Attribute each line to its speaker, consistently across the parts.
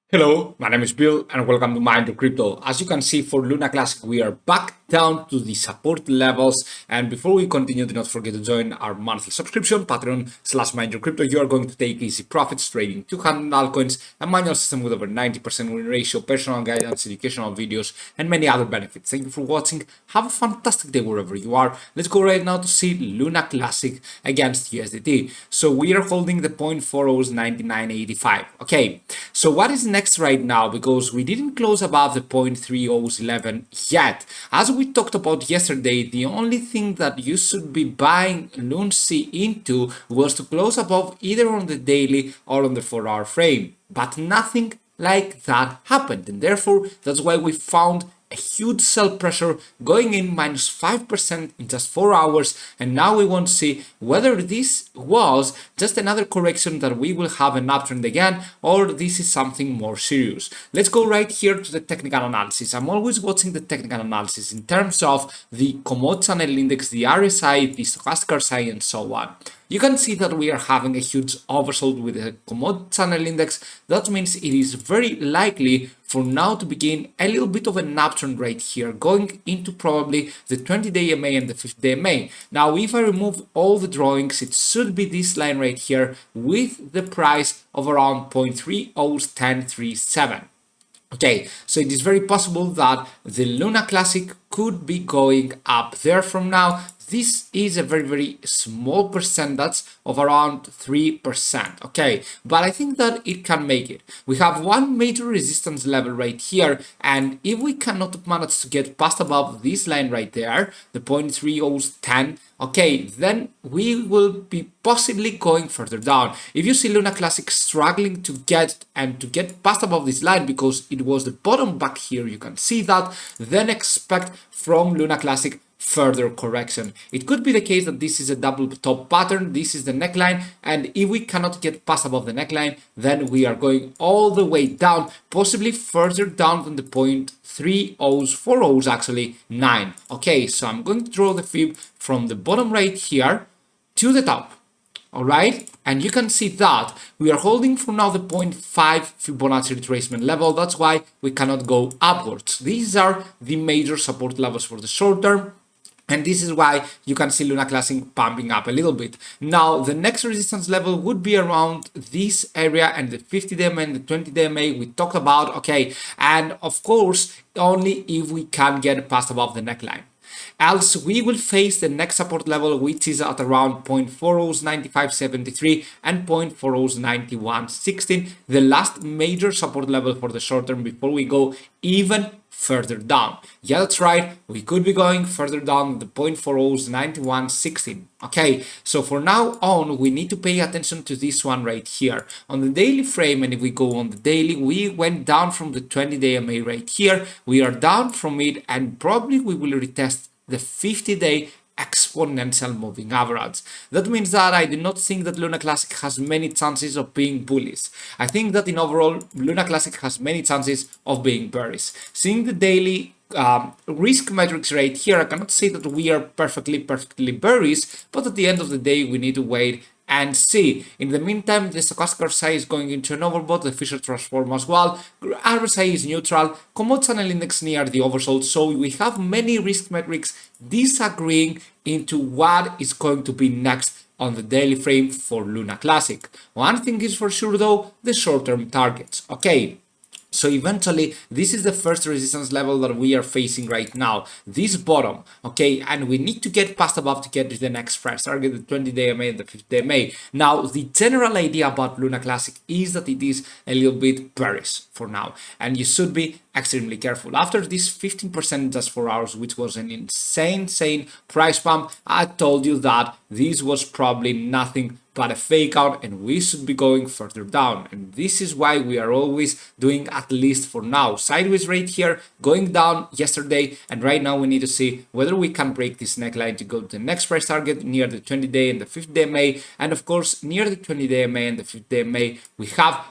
Speaker 1: Hello, my name is Bill and welcome to Mind Your Crypto. As you can see for Luna Classic, we are back down to the support levels. And before we continue, do not forget to join our monthly subscription, Patreon/Mind Your Crypto. You are going to take easy profits trading 200 altcoins, a manual system with over 90% win ratio, personal guidance, educational videos, and many other benefits. Thank you for watching. Have a fantastic day wherever you are. Let's go right now to see Luna Classic against USDT. So we are holding the 0.40s 99.85. Okay, so what is next right now, because we didn't close above the 0.3011 yet. As we talked about yesterday, the only thing that you should be buying Lunc into was to close above either on the daily or on the 4-hour frame, but nothing like that happened, and therefore that's why we found a huge sell pressure going in -5% in just 4 hours, and now we want to see whether this was just another correction that we will have an uptrend again, or this is something more serious. Let's go right here to the technical analysis. I'm always watching the technical analysis in terms of the commodity channel index, the RSI, the stochastic RSI, and so on. You can see that we are having a huge oversold with the commodity channel index. That means it is very likely for now to begin a little bit of an uptrend right here, going into probably the 20-day MA and the 50-day MA. Now, if I remove all the drawings, it should be this line right here with the price of around 0.301037. Okay, so it is very possible that the Luna Classic could be going up there from now. This is a very small percentage of around 3%, okay, but I think that it can make it. We have one major resistance level right here, and if we cannot manage to get past above this line right there, the 0.3010, okay, then we will be possibly going further down. If you see Luna Classic struggling to get past above this line because it was the bottom back here, you can see that, then expect from Luna Classic further correction. It could be the case that this is a double top pattern, this is the neckline, and if we cannot get past above the neckline, then we are going all the way down, possibly further down than the 0.30s, actually 9. Okay, so I'm going to draw the fib from the bottom right here to the top. Alright, and you can see that we are holding for now the 0.5 Fibonacci retracement level. That's why we cannot go upwards. These are the major support levels for the short term. And this is why you can see Luna Classic pumping up a little bit. Now, the next resistance level would be around this area and the 50-day MA and the 20-day MA we talked about, okay? And of course, only if we can get past above the neckline. Else, we will face the next support level, which is at around 0.409573 and 0.409116, the last major support level for the short term before we go even further down. Yeah, that's right, we could be going further down the 0.409116. Okay, so for now on, we need to pay attention to this one right here. On the daily frame, and if we go on the daily, we went down from the 20-day MA right here. We are down from it, and probably we will retest the 50-day exponential moving average. That means that I do not think that Luna Classic has many chances of being bullish. I think that in overall, Luna Classic has many chances of being bearish. Seeing the daily risk metrics right here, I cannot say that we are perfectly bearish, but at the end of the day, we need to wait and see. In the meantime, the stochastic RSI is going into an overbought, the Fisher transform as well. RSI is neutral, commodity channel index near the oversold, so we have many risk metrics disagreeing into what is going to be next on the daily frame for Luna Classic. One thing is for sure though, the short-term targets. Okay, so eventually, this is the first resistance level that we are facing right now, this bottom, okay, and we need to get past above to get to the next price target, the 20-day MA and the 50-day MA. Now, the general idea about Luna Classic is that it is a little bit bearish for now, and you should be extremely careful. After this 15% just 4 hours, which was an insane price pump, I told you that this was probably nothing but a fake out, and we should be going further down. And this is why we are always doing, at least for now, sideways right here, going down yesterday, and right now we need to see whether we can break this neckline to go to the next price target near the 20-day and the 50-day MA. And of course, near the 20-day MA and the 50-day MA, we have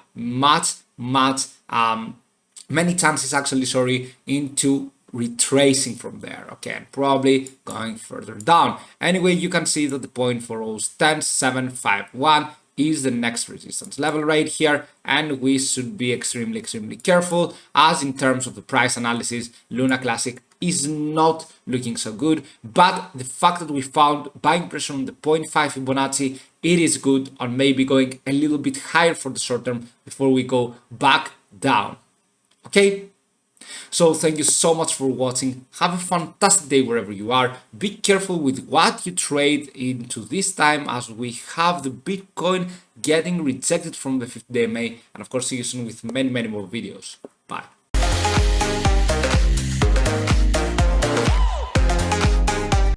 Speaker 1: many chances actually, into retracing from there, okay, and probably going further down. Anyway, you can see that the 0.40s 10.751 is the next resistance level right here, and we should be extremely careful, as in terms of the price analysis, Luna Classic is not looking so good. But the fact that we found buying pressure on the 0.5 Fibonacci, it is good on maybe going a little bit higher for the short term before we go back down. Okay, so thank you so much for watching. Have a fantastic day wherever you are. Be careful with what you trade into this time, as we have the Bitcoin getting rejected from the 50-day MA. And of course, see you soon with many more videos. Bye.